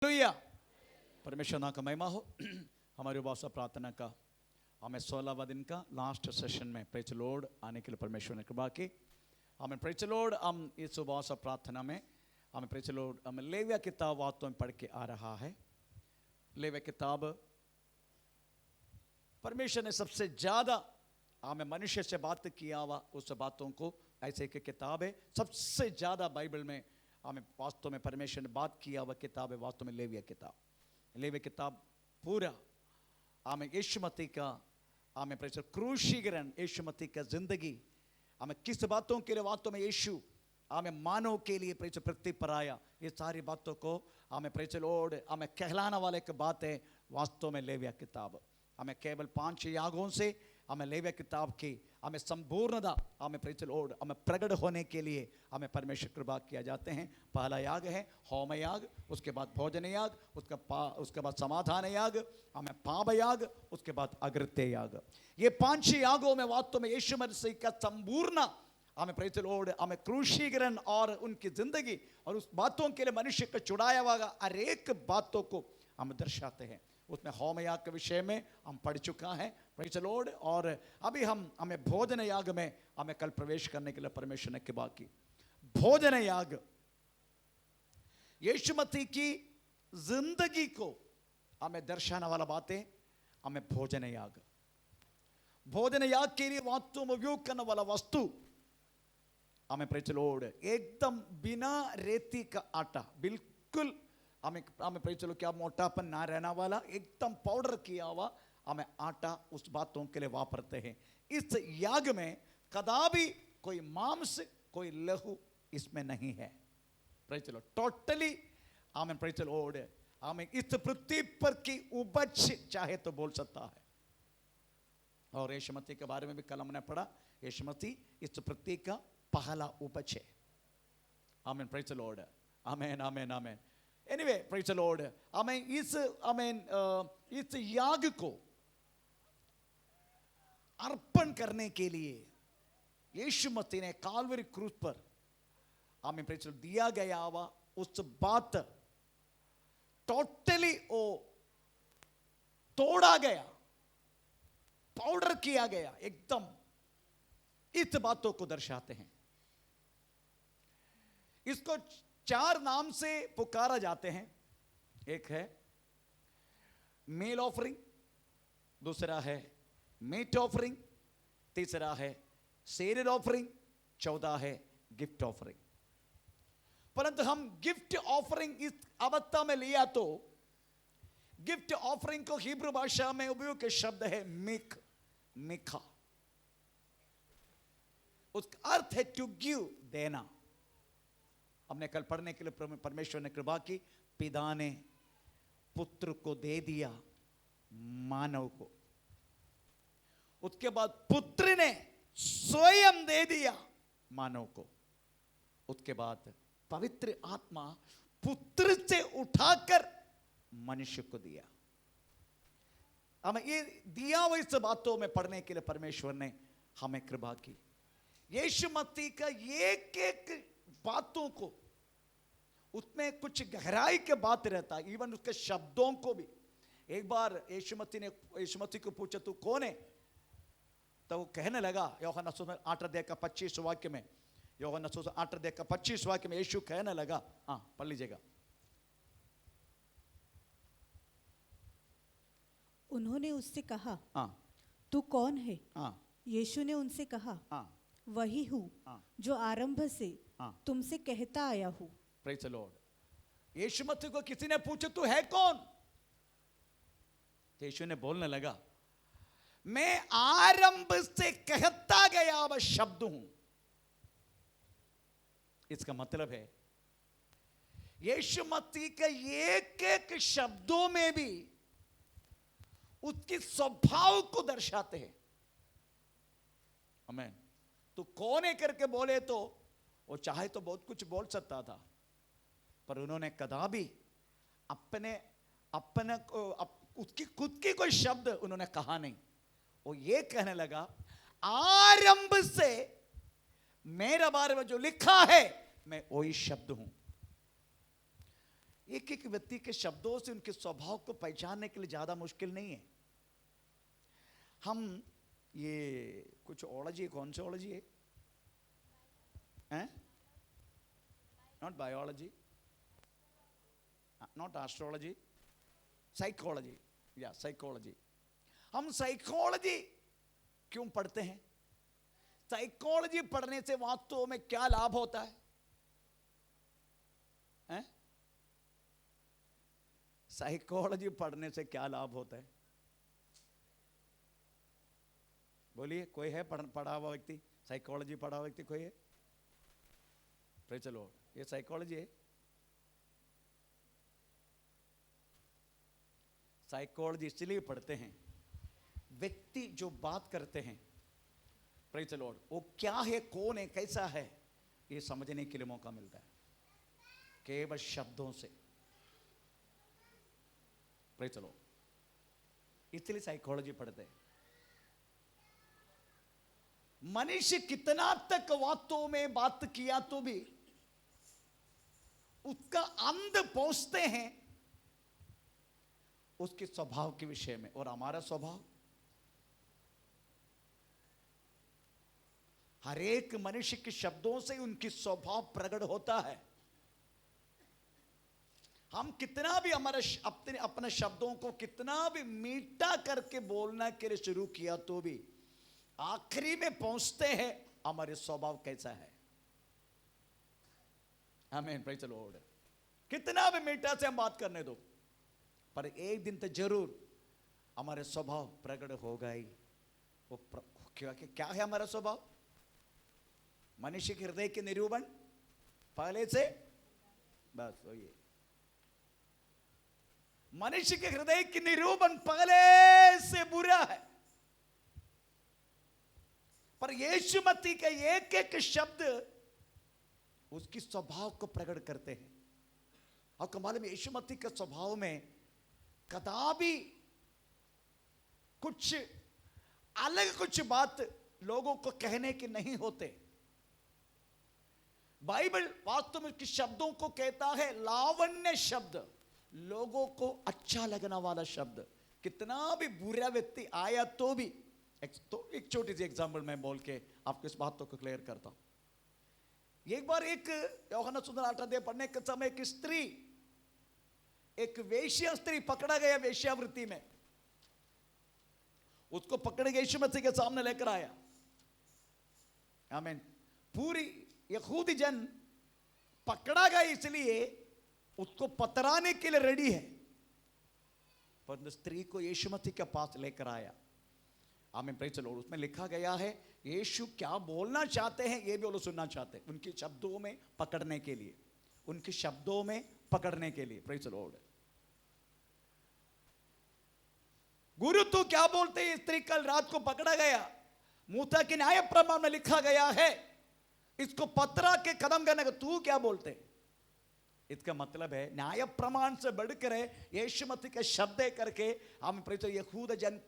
Hallelujah. परमेश्वर नाम का महिमा हो। हमारी उपवास प्रार्थना का हमें 16वां दिन का लास्ट सेशन में प्रेज लॉर्ड आने के लिए परमेश्वर ने कृपा की। हमें प्रेज लॉर्ड हम इस उपवास प्रार्थना में हमें प्रेज लॉर्ड हमें लेविया किताब वास्तव में पढ़ के आ रहा है। लेविया किताब परमेश्वर ने सबसे ज्यादा हमें मनुष्य से बात किया हुआ उस बातों को ऐसे की किताब है। सबसे ज्यादा बाइबल में हमें वास्तव में परमेश्वर ने बात किया हुआ किताब है वास्तव में लेविया किताब। लेविया किताब पूरा हमें यीशु मसीह का हमें क्रूशीकरण यीशु मसीह का जिंदगी हमें किस बातों के लिए वास्तव में यीशु हमें मानव के लिए पृथ्वी पर आया, ये सारी बातों को हमें प्रेज लॉर्ड हमें कहलाने वाले की बात है वास्तव में लेविया किताब। हमें केवल 5 यागों से हमें लेविया किताब की हमें संपूर्णता हमें प्रेज लॉर्ड हमें प्रकट होने के लिए हमें परमेश्वर कृपा किया जाते हैं। पहला याग है होम याग, उसके बाद भोजन याग, उसके बाद समाधान याग, हमें पाप याग, उसके बाद अग्रत्य याग। ये 5 यागों में वास्तव में यीशु मसीह का संपूर्ण हमें प्रेज लॉर्ड हमें क्रूशीकरण और उनकी जिंदगी और उस बातों के लिए मनुष्य को छुड़ाया हुआ हर एक बातों को हम दर्शाते हैं। उसमें होम याग के विषय में हम पढ़ चुका है प्रेज लॉर्ड, और अभी हमें भोजन याग में हमें कल प्रवेश करने के लिए परमेश्वर ने कृपा की। भोजन याग यीशु मसीह की जिंदगी को हमें दर्शाने वाला बातें हमें भोजन याग। भोजन याग के लिए वास्तव में उपयोग करने वाला वस्तु हमें प्रेज लॉर्ड एकदम बिना रेती का आटा, बिल्कुल हमें प्रेज लॉर्ड क्या मोटापन ना रहना वाला एकदम पाउडर किया हुआ हमें आटा उस बातों के लिए वापरते हैं। इस याग में कदापि कोई मांस कोई लहू इसमें नहीं है। प्रेज लॉर्ड टोटली हमें प्रेज लॉर्ड हमें इस पृथ्वी पर की उपज चाहे तो बोल सकता है। और यीशु मसीह के बारे में भी कल हमने पढ़ा, यीशु मसीह इस पृथ्वी का पहला उपज है। आमीन प्रेज लॉर्ड, आमीन आमीन आमीन। एनीवे प्रेज लॉर्ड हमें इस याग को अर्पण करने के लिए यीशु मसीह ने काल्वरी क्रूस पर हमें प्रेज दिया गया हुआ उस बात टोटली वो तोड़ा गया, पाउडर किया गया एकदम, इस बातों को दर्शाते हैं। इसको 4 नाम से पुकारा जाते हैं। एक है मेल ऑफरिंग, दूसरा है मीट ऑफरिंग, तीसरा है सेरेड ऑफरिंग, 14 है गिफ्ट ऑफरिंग। परंतु हम गिफ्ट ऑफरिंग इस अवस्था में लिया तो गिफ्ट ऑफरिंग को हिब्रू भाषा में उपयोग के शब्द है मिखा। उसका अर्थ है टू गिव, देना। हमने कल पढ़ने के लिए परमेश्वर ने कृपा की, पिता ने पुत्र को दे दिया मानव को, उसके बाद पुत्र ने स्वयं दे दिया मानव को, उसके बाद पवित्र आत्मा पुत्र से उठाकर मनुष्य को दिया। हमें ये दिया हुआ इस बातों में पढ़ने के लिए परमेश्वर ने हमें कृपा की। यीशु मसीह का एक एक बातों को उसमें कुछ गहराई के बात रहता है, इवन उसके शब्दों को भी। एक बार यीशु मसीह को पूछा तू कौन है, तो वो कहने लगा यूहन्ना 8:25 वाक्य में, यूहन्ना 8:25 वाक्य में यीशु कहने लगा, हाँ पढ़ लीजिएगा। उन्होंने उससे कहा, हाँ तू कौन है? हाँ यीशु ने उनसे कहा, हाँ वही हूँ जो आरंभ से तुमसे कहता आया हूँ। Praise the lord. Yeshu Masih को किसी ने पूछा तू है कौन, तो यीशु ने बोलने लगा मैं आरंभ से कहता गया वह शब्द हूं। इसका मतलब है यीशु मसीह के एक एक शब्दों में भी उसके स्वभाव को दर्शाते हैं। आमीन। तो कौन है करके बोले तो वो चाहे तो बहुत कुछ बोल सकता था, पर उन्होंने कदापि अपने उसकी खुद की कोई शब्द उन्होंने कहा नहीं। वो ये कहने लगा आरंभ से मेरे बारे में जो लिखा है मैं वही शब्द हूं। एक एक व्यक्ति के शब्दों से उनके स्वभाव को पहचानने के लिए ज्यादा मुश्किल नहीं है। हम ये कुछ ओलॉजी, कौन सी ओलॉजी है? Not biology, not astrology, psychology, या साइकोलॉजी। हम साइकोलॉजी क्यों पढ़ते हैं? साइकोलॉजी पढ़ने से वास्तव में क्या लाभ होता है? साइकोलॉजी पढ़ने से क्या लाभ होता है? बोलिए, कोई है पढ़ा हुआ व्यक्ति? साइकोलॉजी पढ़ा हुआ व्यक्ति कोई है? Praise the Lord. ये साइकोलॉजी है। साइकोलॉजी इसलिए पढ़ते हैं, व्यक्ति जो बात करते हैं, प्रेज़ द लॉर्ड, वो क्या है, कौन है, कैसा है, ये समझने के लिए मौका मिलता है केवल शब्दों से। Praise the Lord. इसलिए साइकोलॉजी पढ़ते हैं। मनुष्य कितना तक वास्तव में बात किया तो भी उसका अंत पहुंचते हैं उसके स्वभाव के विषय में। और हमारा स्वभाव, हर एक मनुष्य के शब्दों से उनकी स्वभाव प्रकट होता है। हम कितना भी अपने शब्दों को कितना भी मीठा करके बोलना के लिए शुरू किया तो भी आखिरी में पहुंचते हैं हमारे स्वभाव कैसा है। आमीन, प्रेज़ द लॉर्ड। कितना भी मीठा से हम बात करने दो, पर एक दिन तो जरूर हमारे स्वभाव प्रकट होगा ही। वो क्या है हमारा स्वभाव? मनुष्य के हृदय के निरूपण पहले से, बस वही है। मनुष्य के हृदय की निरूपण पहले से बुरा है, पर यीशु मसीह के एक एक शब्द उसकी स्वभाव को प्रकट करते हैं। आपको मालूम है, यीशु मसीह के स्वभाव में कदापि कुछ अलग कुछ बात लोगों को कहने की नहीं होते। बाइबल वास्तव में उसके शब्दों को कहता है लावण्य शब्द, लोगों को अच्छा लगना वाला शब्द। कितना भी बुरा व्यक्ति आया तो भी, एक छोटी सी एग्जांपल मैं बोल के आपको इस बात को क्लियर करता हूं। एक बार एक यूहन्ना सुसमाचार 8 अध्याय पढ़ने के समय एक स्त्री, एक वेश्या स्त्री पकड़ा गया वेश्यावृत्ति में। उसको पकड़ के यीशु मसीह के सामने लेकर आया। आमीन। पूरी यहूदी जन पकड़ा गया इसलिए उसको पतराने के लिए रेडी है, पर स्त्री को यीशु मसीह के पास लेकर आया। आमीन, प्रेज़ द लॉर्ड। उसमें लिखा गया है यीशु क्या बोलना चाहते हैं ये भी वो लोग सुनना चाहते हैं, उनके शब्दों में पकड़ने के लिए, उनके शब्दों में पकड़ने के लिए। Praise the Lord. गुरु तू क्या बोलते हैं? स्त्री कल रात को पकड़ा गया, मूसा के न्याय प्रमाण में लिखा गया है इसको पतरा के कदम करने का, तू क्या बोलते? इसका मतलब है न्याय प्रमाण से बढ़कर यीशु मसीह के शब्द करके हमें प्रेज़ द लॉर्ड यहूदा जन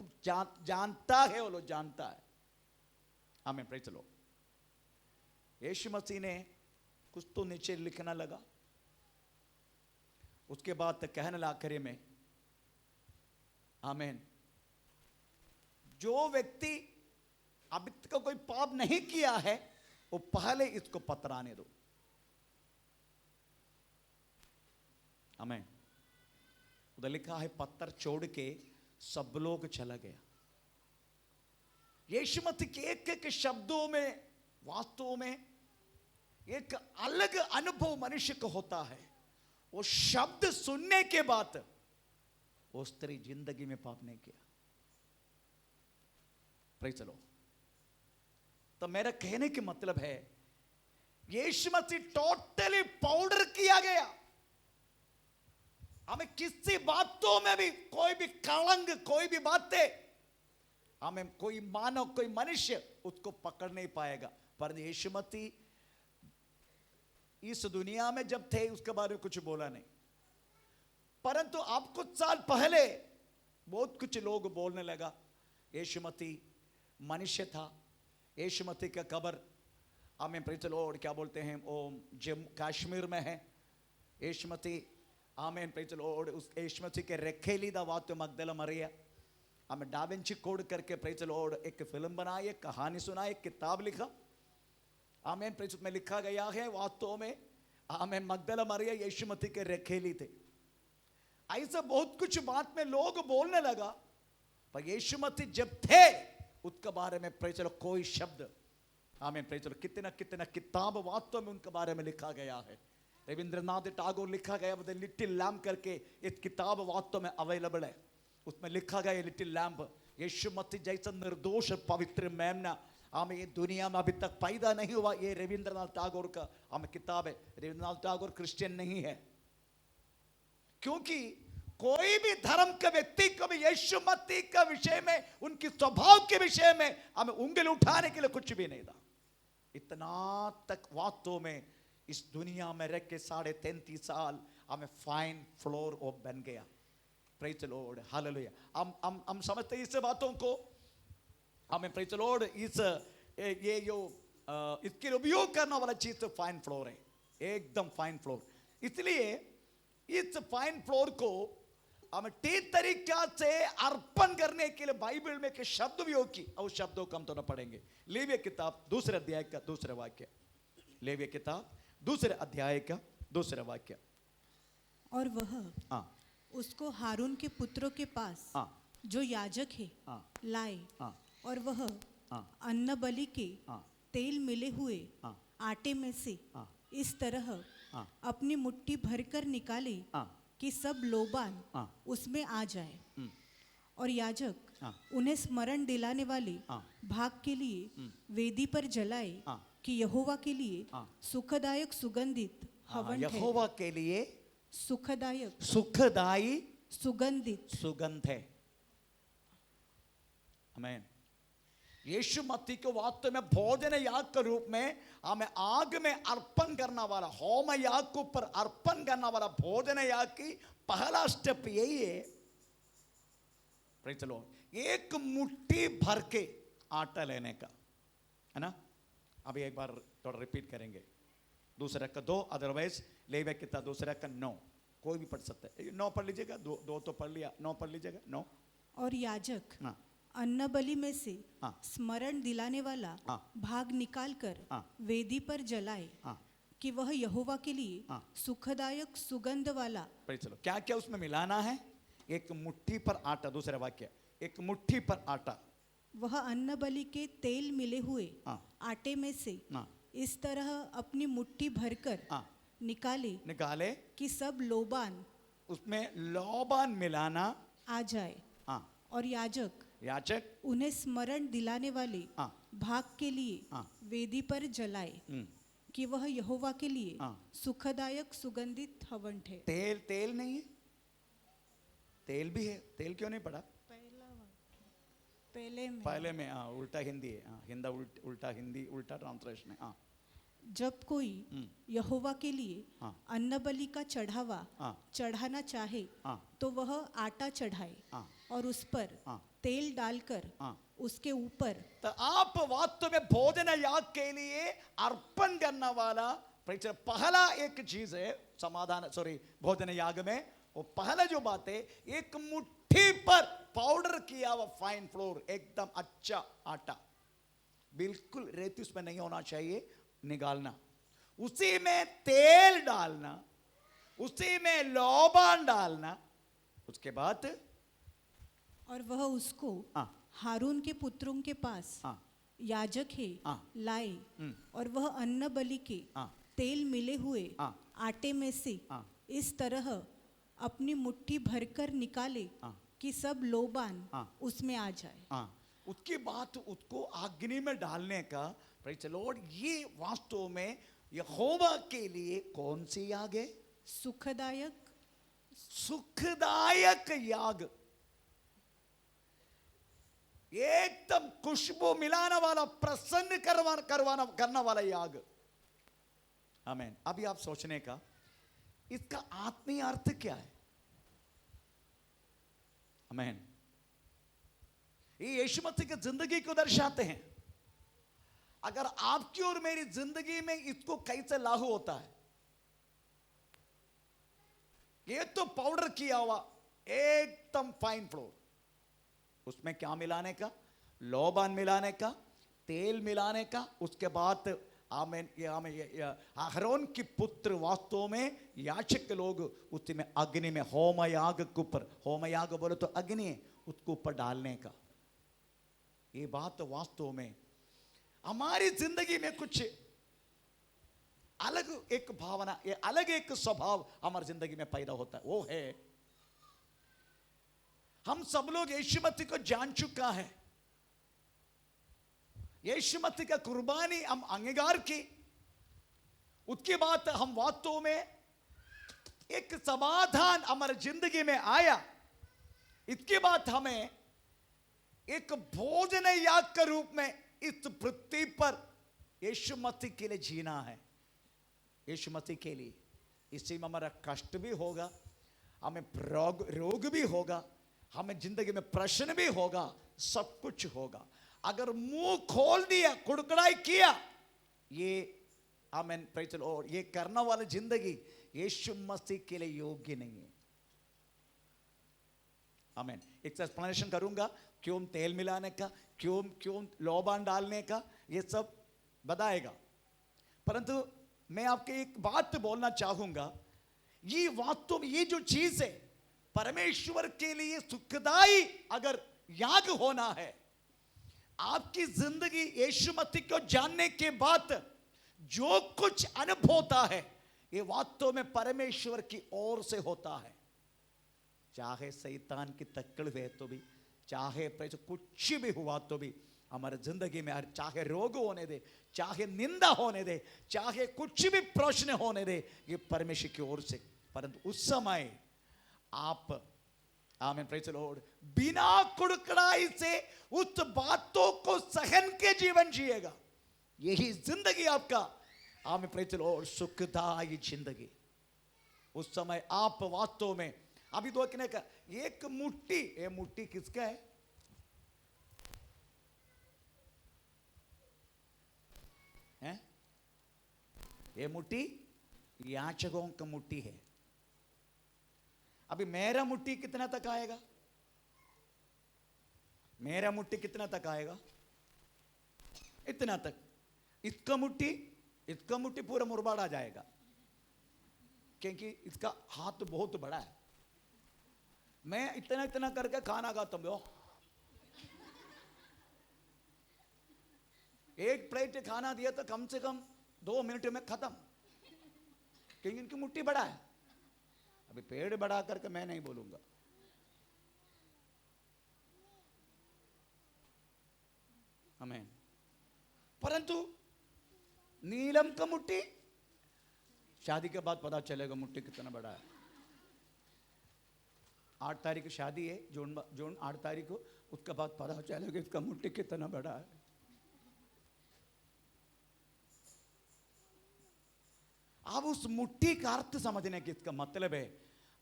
जानता है, वो लोग जानता है। हमें प्रेज़ द लॉर्ड। यीशु मसीह ने कुछ तो नीचे लिखना लगा, उसके बाद तक कहने लगा आखिरी में, आमीन, जो व्यक्ति अभी तक कोई पाप नहीं किया है वो पहले इसको पतराने दो। आमीन। उधर लिखा है पत्थर छोड़ के सब लोग चला गया। यीशु मसीह के एक एक शब्दों में वास्तव में एक अलग अनुभव मनुष्य को होता है। वो शब्द सुनने के बाद वो स्त्री जिंदगी में पाप नहीं किया। Praise the Lord. तो मेरा कहने के मतलब है यीशु मसीह टोटली पाउडर किया गया। हमें किसी बातों में भी कोई भी कलंक, कोई भी बातें हमें कोई मानव, कोई मनुष्य उसको पकड़ नहीं पाएगा। पर यीशु मसीह इस दुनिया में जब थे उसके बारे में कुछ बोला नहीं, परंतु अब कुछ साल पहले बहुत कुछ लोग बोलने लगा यीशु मसीह मनुष्य था। यीशु मसीह का कब्र हमें प्रेज़ द लॉर्ड क्या बोलते हैं वो जम्मू कश्मीर में है। यीशु मसीह आमेन प्रेज द लॉर्ड उस यीशु मसीह के रखेली दा वातो मगदला मरिया हमें डाविंची कोड करके प्रेज द लॉर्ड एक फिल्म बनाई एक कहानी सुनाई एक किताब लिखा आमेन प्रेज में लिखा गया है वास्तव में आमेन मगदला मरिया यीशु मसीह के रखेली थे ऐसा बहुत कुछ बात में लोग बोलने लगा पर यीशु मसीह जब थे उसके बारे में प्रेज द लॉर्ड कोई शब्द आमेन प्रेज द लॉर्ड कितना कितना किताब वास्तव में उनके बारे में लिखा गया है रविंद्रनाथ टैगोर लिखा गया द लिटिल लैम्प करके एक किताब वास्तव में अवेलेबल है उसमें लिखा गया लिटिल लैम्प यीशु मसीह जैसा निर्दोष पवित्र मेमना हमें ये दुनिया में अभी तक पैदा नहीं हुआ ये रविंद्रनाथ टैगोर का हमें किताब है रविंद्रनाथ टैगोर क्रिश्चियन नहीं है क्योंकि कोई भी धर्म के व्यक्ति को भी यीशु मसीह के विषय में उनकी स्वभाव के विषय में हमें उंगली उठाने के लिए कुछ भी नहीं था इतना तक वास्तव में इस दुनिया में रह के 33.5 साल हमें फाइन फ्लोर वो बन गया प्रेज द लॉर्ड हालेलुया हम समझते हैं इस बातों को हमें प्रेज द लॉर्ड इस ये जो इसके लिए उपयोग करने वाला चीज तो फाइन फ्लोर है एकदम फाइन फ्लोर इसलिए इस फाइन फ्लोर को हमें ठीक तरीका से अर्पण करने के लिए बाइबल में के शब्द उपयोग की और शब्दों को हम तो न पढ़ेंगे लेविय किताब दूसरे अध्याय का दूसरा वाक्य लेविय किताब दूसरे अध्याय का दूसरा वाक्य और वह उसको हारून के पुत्रों के पास जो याजक है लाए और वह अन्न बलि के तेल मिले हुए आटे में से इस तरह अपनी मुट्ठी भरकर निकाले कि सब लोबान उसमें आ जाए और याजक उन्हें स्मरण दिलाने वाले भाग के लिए वेदी पर जलाए कि यहोवा के लिए सुखदायक सुगंधित हवन यहोवा के लिए सुखदायक सुखदाई सुगंधित सुगंध है आमीन यीशु मसीह को वास्तव में भोजन याग के रूप में हमें आग में अर्पण करना वाला होम याग के ऊपर अर्पण करना वाला भोजन याग की पहला स्टेप यही है प्रेज द लॉर्ड एक मुट्ठी भर के आटा लेने का है ना अभी एक बार थोड़ा रिपीट करेंगे दूसरा का 2 अदरवाइज लेविय किताब दूसरा का 9 कोई भी पढ़ सकता है 9 पढ़ लीजिएगा 2 तो पढ़ लिया 9 पढ़ लीजिएगा 9 और याजक अन्न बलि में से स्मरण दिलाने वाला भाग निकालकर वेदी पर जलाए कि वह यहोवा के लिए सुखदायक सुगंध वाला चलो क्या क्या उसमें मिलाना है एक मुट्ठी पर आटा दूसरा वाक्य एक मुट्ठी पर आटा वह अन्न बलि के तेल मिले हुए आटे में से इस तरह अपनी मुट्ठी भरकर निकाले कि सब लोबान उसमें लोबान मिलाना आ जाए और याजक उन्हें स्मरण दिलाने वाले भाग के लिए वेदी पर जलाए कि वह यहोवा के लिए सुखदायक सुगंधित हवन है तेल नहीं है तेल भी है तेल क्यों नहीं पड़ा पहले में उल्टा हिंदी है उल्टा हिंदी उल्टा ट्रांसलेशन है जब कोई यहोवा के लिए अन्न बलि का चढ़ावा चढ़ाना चाहे तो वह आटा चढ़ाए और उस पर तेल डालकर उसके ऊपर तो आप वास्तव में भोजन याग के लिए अर्पण करने वाला पहला एक चीज है समाधान भोजन याग में वो पहला जो बात है एक मुट्ठी पर पाउडर किया हुआ फाइन फ्लोर एकदम अच्छा आटा बिल्कुल रेती उसमें नहीं होना चाहिए निकालना उसी में तेल डालना उसी में लोबान डालना उसके बाद और वह उसको हारून के पुत्रों के पास याजक है लाए और वह अन्न बलि के तेल मिले हुए आटे में से इस तरह अपनी मुट्ठी भरकर निकाले कि सब लोबान उसमें आ जाए उसकी बात उसको अग्नि में डालने का प्रेज़ द लॉर्ड ये वास्तव में यहोवा के लिए कौन सी याग है सुखदायक याग एकदम खुशबू मिलाने वाला प्रसन्न करना वाला याग आमीन अभी आप सोचने का इसका आत्मीय अर्थ क्या है आमीन ये यीशु मसीह की जिंदगी को दर्शाते हैं अगर आपकी और मेरी जिंदगी में इसको कैसे लागू होता है ये तो पाउडर किया हुआ एकदम फाइन फ्लोर, उसमें क्या मिलाने का? लोबान मिलाने का, तेल मिलाने का। उसके बाद आमेन, अहरोन की पुत्र वास्तव में याजक लोग उसमें अग्नि में होमयाग के ऊपर, होमयाग बोले तो अग्नि है, उसको ऊपर डालने का। ये बात वास्तव में हमारी जिंदगी में कुछ अलग एक भावना, ये अलग एक स्वभाव हमारी जिंदगी में पैदा होता है। वो है हम सब लोग यीशु मसीह को जान चुका है, यीशु मसीह का कुर्बानी हम अंगीकार की, उसके बाद हम वास्तव में एक समाधान हमारे जिंदगी में आया। इसके बाद हमें एक भोजन याग के रूप में इस पृथ्वी पर यीशु मसीह के लिए जीना है, यीशु मसीह के लिए। इसी में हमारा कष्ट भी होगा, हमें रोग भी होगा, हमें जिंदगी में प्रश्न भी होगा, सब कुछ होगा। अगर मुंह खोल दिया, कुड़कुड़ाई किया, ये आमेन प्रेज़ द लॉर्ड, ये करने वाली जिंदगी यीशु मसीह के लिए योग्य नहीं है। आमेन। एक एक्सप्लेनेशन करूंगा क्यों तेल मिलाने का, क्यों लोबान डालने का, ये सब बताएगा। परंतु मैं आपके एक बात बोलना चाहूंगा, ये वास्तव में ये जो चीज है परमेश्वर के लिए सुखदाई अगर याग होना है, आपकी जिंदगी यीशु मसीह को जानने के बाद जो कुछ अनुभव होता है, ये वास्तव में परमेश्वर की ओर से होता है। चाहे शैतान की तकड़ है तो भी, चाहे कुछ भी हुआ तो भी हमारे जिंदगी में, चाहे रोग होने दे, चाहे निंदा होने दे, चाहे कुछ भी प्रश्न होने दे, ये परमेश्वर की ओर से। परंतु उस समय आप आमीन प्रेज़ द लॉर्ड बिना कुड़कुड़ाई से उस बातों को सहन के जीवन जिएगा, यही जिंदगी आपका आमीन प्रेज़ द लॉर्ड सुखदायी जिंदगी। उस समय आप वास्तव में अभी दो कहने का एक मुट्ठी, ये मुट्ठी किसका है? हैं? ये मुट्ठी याचकों का मुट्ठी है। अभी मेरा मुट्ठी कितना तक आएगा? मेरा मुट्ठी कितना तक आएगा? इतना तक। इसका मुट्ठी पूरा मुरबाड़ आ जाएगा, क्योंकि इसका हाथ बहुत बड़ा है। मैं इतना इतना करके खाना खाता हूं, एक प्लेट खाना दिया तो कम से कम 2 मिनट में खत्म, क्योंकि इनकी मुट्ठी बड़ा है। अभी पेड़ बढ़ा करके मैं नहीं बोलूंगा। आमीन। परंतु नीलम का मुट्ठी शादी के बाद पता चलेगा मुट्ठी कितना बड़ा है। 8 तारीख की शादी है, जून 8 तारीख को, उसके बाद पता चलेगा इसका मुट्ठी कितना बड़ा है। अब उस मुट्ठी का अर्थ समझने की इसका मतलब है,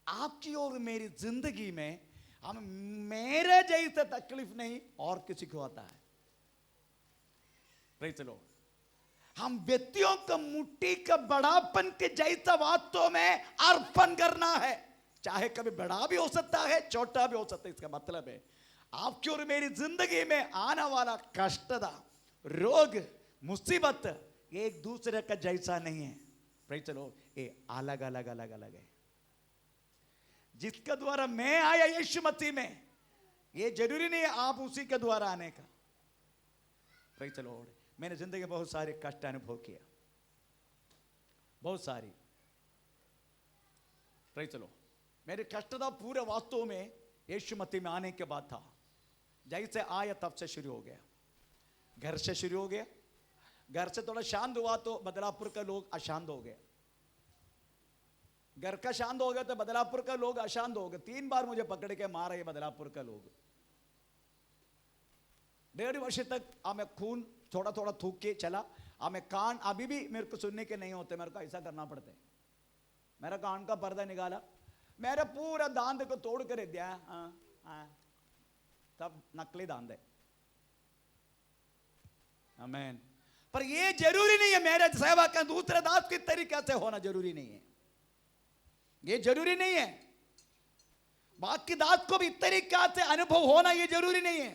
आपकी और मेरी जिंदगी में हम मेरे जैसा तकलीफ नहीं और किसी को आता है। Praise the Lord. हम व्यक्तियों का मुट्ठी का बड़ापन के जैसा वास्तव में अर्पण करना है, चाहे कभी बड़ा भी हो सकता है, छोटा भी हो सकता है। इसका मतलब है आपकी और मेरी जिंदगी में आने वाला कष्टदा, रोग, मुसीबत एक दूसरे का जैसा नहीं है। Praise the Lord. ये अलग अलग अलग अलग है। जिसके द्वारा मैं आया यीशु मसीह में, ये जरूरी नहीं है आप उसी के द्वारा आने का। Praise the Lord. मैंने जिंदगी में बहुत सारे कष्ट अनुभव किया, बहुत सारी। Praise the Lord. मेरे कष्ट था पूरे वास्तव में यीशु मसीह में आने के बाद था। जैसे आया तब से शुरू हो गया, घर से शुरू हो गया। घर से थोड़ा शांत हुआ तो बदलापुर का लोग अशांत हो गए, घर का शांत हो गया तो बदलापुर का लोग अशांत हो गए। 3 बार मुझे पकड़ के मारा ये बदलापुर का लोग। 1.5 वर्ष तक हमें खून थोड़ा थोड़ा थूक के चला। हमें कान अभी भी मेरे को सुनने के नहीं होते, मेरे को ऐसा करना पड़ता है। मेरा कान का पर्दा निकाला, मेरा पूरा दांत को तोड़ कर दिया। तब नकली दांत है। आमीन। पर ये जरूरी नहीं है मेरा सेवा का दूसरे दास की तरीके से होना जरूरी नहीं है। ये जरूरी नहीं है। बाकी दात को भी तरीका से अनुभव होना ये जरूरी नहीं है।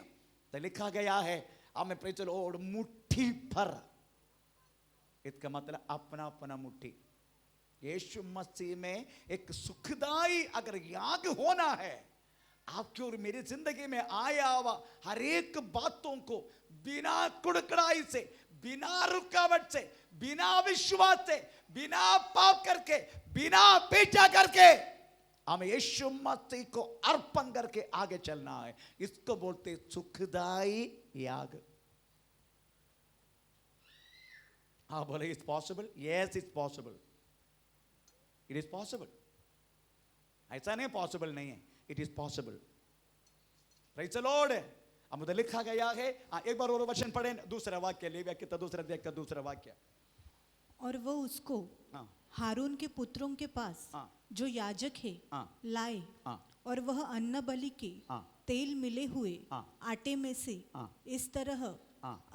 तो लिखा गया है हमें प्रेज द लॉर्ड मुट्ठी भर, इसका मतलब अपना अपना मुट्ठी। यीशु मसीह में एक सुखदाई अगर याग होना है, आपकी और मेरी जिंदगी में आया हुआ हर एक बातों को बिना कुड़कड़ाई से, बिना रुकावट से, बिना विश्वास से, बिना पाप करके, बिना पीछा करके हमें यीशु मसीह को अर्पण करके आगे चलना है। इसको बोलते सुखदाई याग। हाँ बोले it's possible, yes it's possible, it is possible. ऐसा नहीं पॉसिबल नहीं है, it is possible. Praise the Lord. अब उधर लिखा गया है, एक बार और वचन पढ़े, दूसरा वाक्य लेविया की दूसरा अध्याय का दूसरा वाक्य। और वो उसको हारून के पुत्रों के पास जो याजक है लाए, और वह अन्न बलि के तेल मिले हुए आटे में से इस तरह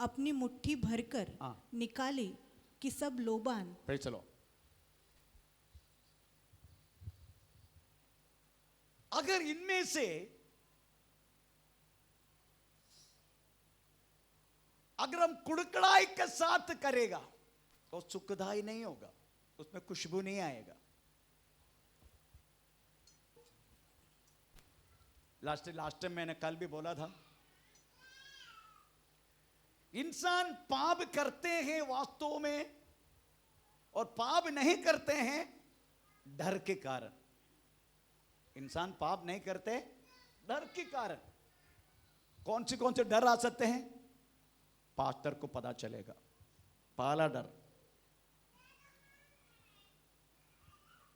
अपनी मुट्ठी भरकर निकाले कि सब लोबान। चलो, अगर इनमें से अगर हम कुड़कड़ाई के साथ करेगा तो सुखदाई नहीं होगा, उसमें खुशबू नहीं आएगा। लास्ट टाइम मैंने कल भी बोला था, इंसान पाप करते हैं वास्तव में, और पाप नहीं करते हैं डर के कारण। इंसान पाप नहीं करते डर के कारण। कौन से डर आ सकते हैं? पास्टर को पता चलेगा, पहला डर,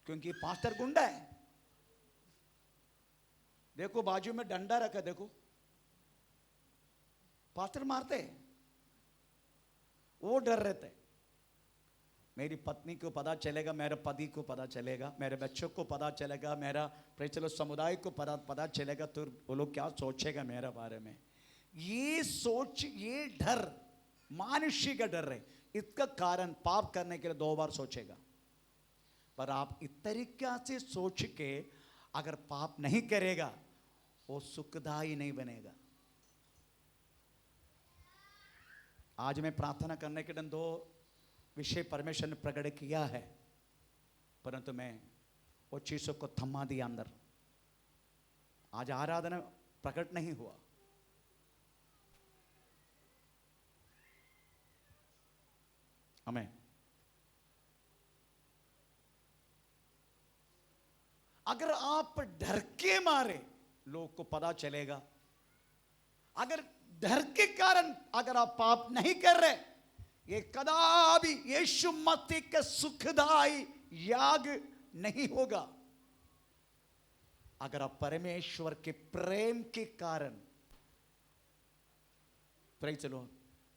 क्योंकि पास्टर गुंडा है। देखो बाजू में डंडा रखा, देखो पास्टर मारते हैं, वो डर रहते हैं। मेरी पत्नी को पता चलेगा, मेरे पति को पता चलेगा, मेरे बच्चों को पता चलेगा, मेरा चलो समुदाय को पता चलेगा, तो वो लोग क्या सोचेगा मेरे बारे में। ये सोच, ये डर मनुष्य का डर है। इसका कारण पाप करने के लिए 2 बार सोचेगा। पर आप इस तरीके से सोच के अगर पाप नहीं करेगा, वो सुखदाई नहीं बनेगा। आज मैं प्रार्थना करने के दिन 2 विषय परमेश्वर ने प्रकट किया है, परंतु मैं वो चीजों को थमा दिया अंदर। आज आराधना प्रकट नहीं हुआ। हमें अगर आप डर के मारे, लोग को पता चलेगा। अगर डर के कारण अगर आप पाप नहीं कर रहे, ये कदापि यीशु मसीह के सुखदाई याग नहीं होगा। अगर आप परमेश्वर के प्रेम के कारण, प्रेज़ द लॉर्ड,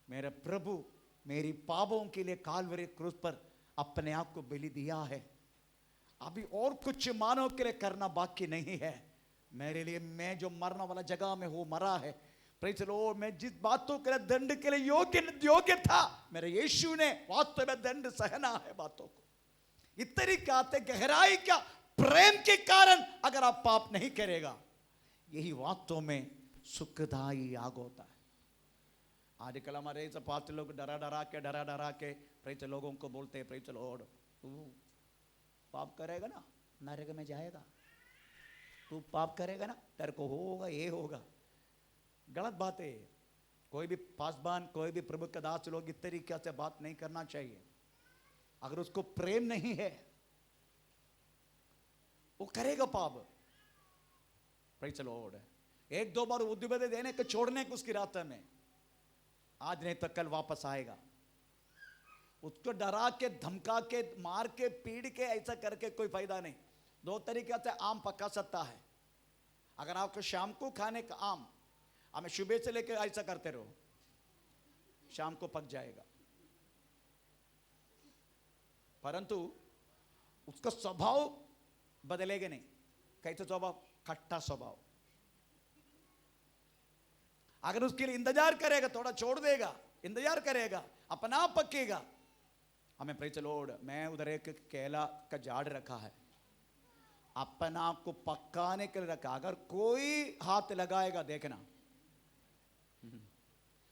मेरे प्रभु मेरी पापों के लिए कालवरी क्रूस पर अपने आप को बलि दिया है, अभी और कुछ मानव के लिए करना बाकी नहीं है। मेरे लिए, मैं जो मरने वाला जगह में हूं, मरा है। प्रेज़ द लॉर्ड, मैं जिस बातों के लिए दंड के लिए योग्य था, मेरे यीशु ने वास्तव में दंड सहना है बातों को। इस तरीका से गहराई का प्रेम के कारण अगर आप पाप नहीं करेगा, यही वास्तव में सुखदाई याग होता है। आजकल हमारे सब पास्टर लोग डरा डरा के प्रेज़ लोगों को बोलते हैं, प्रेज़ द लॉर्ड, तू पाप करेगा ना नरक में जाएगा, तू पाप करेगा ना तेरे को होगा, ये होगा। गलत बात है। कोई भी पासबान, कोई भी प्रभु का दास लोग इस तरीके से बात नहीं करना चाहिए। अगर उसको प्रेम नहीं है, वो करेगा पाप। Praise the Lord. 1-2 बार उद्बोधन देने को छोड़ने को उसकी रास्ते में, आज नहीं तो कल वापस आएगा। उसको डरा के, धमका के, मार के, पीड़ के, ऐसा करके कोई फायदा नहीं। 2 तरीके से आम पका सकता है। अगर आपको शाम को खाने का आम, हमें सुबह से लेकर ऐसा करते रहो, शाम को पक जाएगा। परंतु उसका स्वभाव बदलेगा नहीं। कैसे स्वभाव? खट्टा स्वभाव। अगर उसके लिए इंतजार करेगा, थोड़ा छोड़ देगा, इंतजार करेगा, अपना आप पकेगा। हमें प्रेज़ द लॉर्ड, मैं उधर एक केला का झाड़ रखा है, अपने आप को पकाने के लिए रखा। अगर कोई हाथ लगाएगा देखना,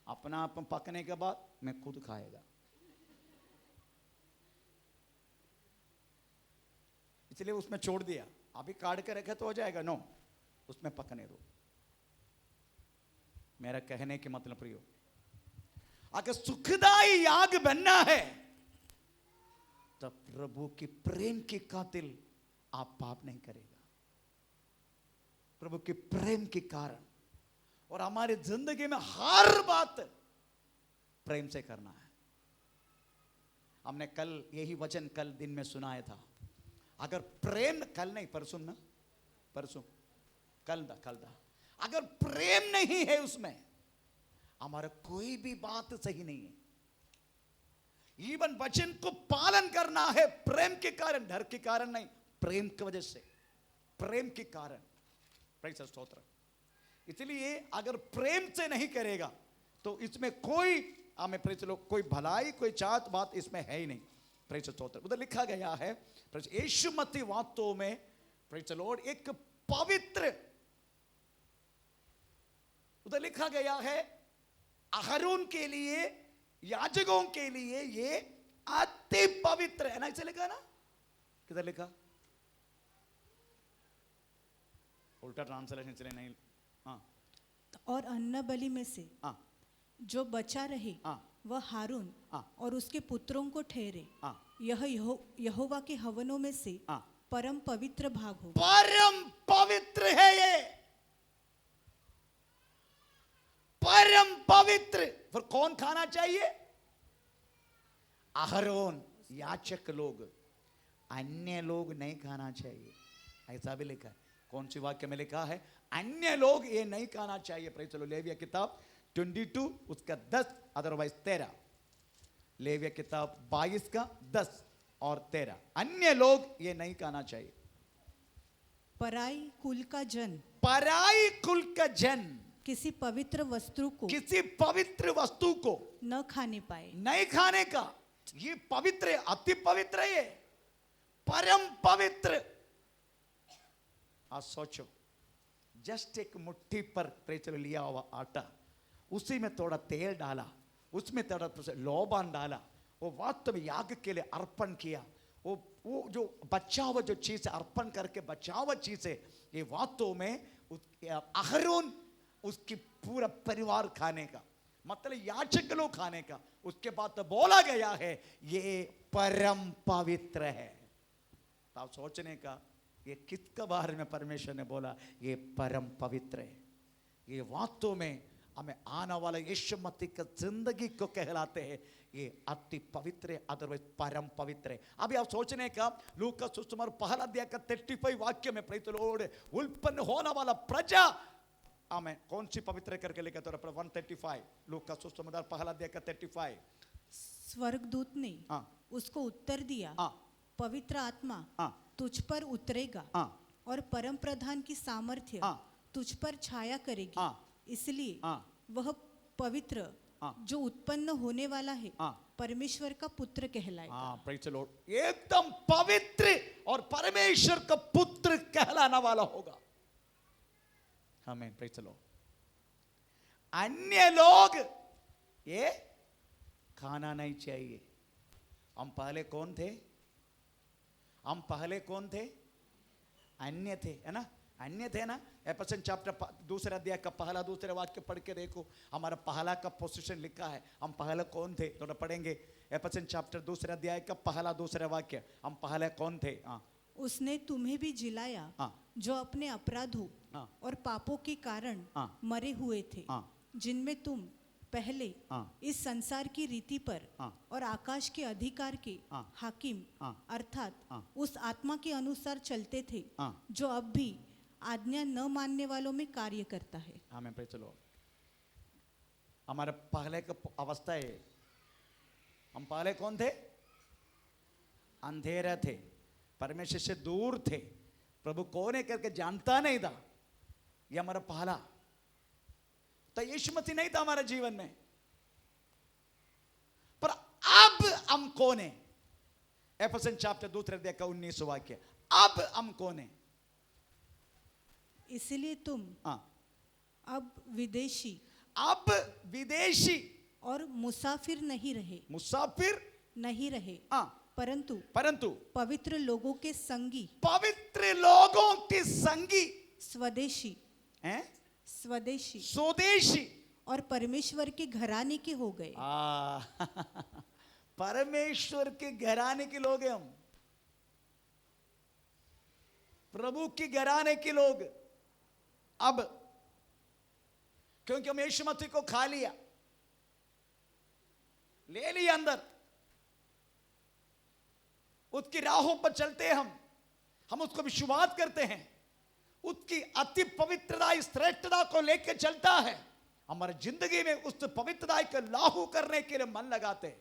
अपना आप पकने के बाद मैं खुद खाएगा। इसलिए उसमें छोड़ दिया, अभी काट के रखे तो हो जाएगा, नो, उसमें पकने दो। मेरा कहने के मतलब प्रियो, अगर सुखदाई याग बनना है तो प्रभु की प्रेम की कातिल आप पाप नहीं करेगा। प्रभु के प्रेम के कारण, और हमारी जिंदगी में हर बात प्रेम से करना है। हमने कल यही वचन कल दिन में सुनाया था। अगर प्रेम, कल नहीं परसों ना, परसों कल दा, अगर प्रेम नहीं है उसमें, हमारा कोई भी बात सही नहीं है। इवन वचन को पालन करना है प्रेम के कारण, डर के कारण नहीं, प्रेम की वजह से, प्रेम के कारण। प्रेज द स्तोत्र। इसलिए अगर प्रेम से नहीं करेगा तो इसमें कोई, हमें प्रेज लो, कोई भलाई कोई चाहत बात इसमें है ही नहीं। प्रेज द स्तोत्र। उधर लिखा गया है यीशु मसीह वास्तव में, प्रेज द लॉर्ड, एक पवित्र, उधर लिखा गया है अहरोन के लिए, याजकों के लिए ये अति पवित्र है ना, इसे लिखा ना, किधर लिखा? उल्टा ट्रांसलेशन चले नहीं। हाँ, और अन्न बलि में से हाँ, जो बचा रहे हाँ, वह हारून हाँ, और उसके पुत्रों को ठहरे। हाँ, यह यहोवा के हवनों में से हाँ, परम पवित्र भाग हो। परम पवित्र है ये, परम पवित्र। फिर कौन खाना चाहिए? अहरोन, याचक लोग, अन्य लोग नहीं खाना चाहिए, ऐसा भी लिखा है। कौन सी वाक्य में लिखा है? अन्य लोग ये नहीं खाना चाहिए। Praise the Lord. लेविया किताब 22 उसका 10, अदरवाइज 13। लेविया किताब 22 का 10 और 13, अन्य लोग ये नहीं खाना चाहिए। पराई कुल का जन, पराई कुल का जन किसी पवित्र वस्तु को, किसी पवित्र वस्तु को न खाने पाए। नहीं खाने का। ये पवित्र है, अति पवित्र है, ये परम पवित्र। आज सोचो, जस्ट एक मुट्ठी पर प्रेज लिया हुआ आटा, उसी में थोड़ा तेल डाला, उसमें थोड़ा लौबान डाला, वो वास्तव में याग के लिए अर्पण किया। वो जो बचा हुआ जो चीज अर्पण करके बचा हुआ चीज है, ये वास्तव में अहरोन उसकी पूरा परिवार खाने का, मतलब याचक लोग खाने का। उसके बाद तो बोला गया है ये परम पवित्र है। तो आप सोचने का, ये किसके बारे में परमेश्वर ने बोला ये परम पवित्र है? ये वास्तव में हमें आने वाला यीशु मसीह की जिंदगी को कहलाते हैं ये अति पवित्र है, अदरवाइज परम पवित्र है। अभी आप सोचने का, लूका सुसमाचार पहला अध्याय का 35 वाक्य में प्रेज द लॉर्ड, उत्पन्न होने वाला प्रजा हमें कौन सी पवित्र करके लिखा? तो 135 लूका सुसमाचार पहला अध्याय का 35। स्वर्गदूत ने उसको उत्तर दिया, पवित्र आत्मा तुझ पर उतरेगा और परम प्रधान की सामर्थ्य तुझ पर छाया करेगी, इसलिए वह पवित्र जो उत्पन्न होने वाला है परमेश्वर का पुत्र कहलाएगा। Praise the Lord. एकदम पवित्र और परमेश्वर का पुत्र कहलाने वाला होगा। आमीन। Praise the Lord. अन्य लोग ये खाना नहीं चाहिए। हम पहले कौन थे? हम पहले कौन थे? अन्य थे, है ना? अन्य थे ना? एफेसियन चैप्टर 2 अध्याय का पहला दूसरा वाक्य पढ़ के देखो, हमारा पहला का पोजीशन लिखा है। हम पहले कौन थे? थोड़ा पढ़ेंगे। एफेसियन चैप्टर 2 अध्याय का पहला दूसरा वाक्य, हम पहले कौन थे? उसने तुम्हें भी जिलाया जो अपने अपराधों और पापों के कारण मरे हुए थे, जिनमें तुम पहले इस संसार की रीति पर और आकाश के अधिकार के हाकिम अर्थात उस आत्मा के अनुसार चलते थे जो अब भी आज्ञा न मानने वालों में कार्य करता है। आमीन। Praise the Lord. हमारे पहले का अवस्था है, हम पहले कौन थे? अंधेरे थे, परमेश्वर से दूर थे, प्रभु कौन है करके जानता नहीं था। ये हमारा पहला, तो यीशु मसीह नहीं था हमारे जीवन में। पर अब हम कौन है? एफेसियन चैप्टर 2 अध्याय का 19 वाक्य, अब हम कौन है? इसलिए तुम हाँ, अब विदेशी अब विदेशी और मुसाफिर नहीं रहे, मुसाफिर नहीं रहे, हाँ, परंतु परंतु पवित्र लोगों के संगी, पवित्र लोगों के संगी स्वदेशी, हैं, स्वदेशी स्वदेशी और परमेश्वर के घराने के हो गए। परमेश्वर के घराने के लोग हैं हम, प्रभु के घराने के लोग। अब क्योंकि हम यीशु मसीह को खा लिया, ले लिया अंदर, उसकी राहों पर चलते हैं हम उसको विश्वास करते हैं, उसकी अति पवित्रता श्रेष्ठता को लेकर चलता है। हमारी जिंदगी में उस पवित्रता को लागू करने के लिए मन लगाते हैं,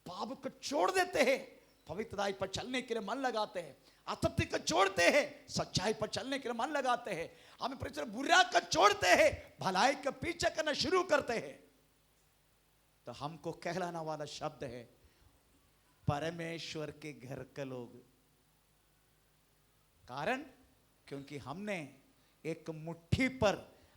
पाप को छोड़ देते हैं, पवित्रता पर चलने के लिए मन लगाते हैं, असत्य को छोड़ते हैं, सच्चाई पर चलने के लिए मन लगाते हैं, हमें प्रचार बुरा को छोड़ते हैं, भलाई का पीछे करना शुरू करते हैं। तो हमको कहलाना वाला शब्द है परमेश्वर के घर के लोग। कारण क्योंकि हमने एक मुट्ठी पर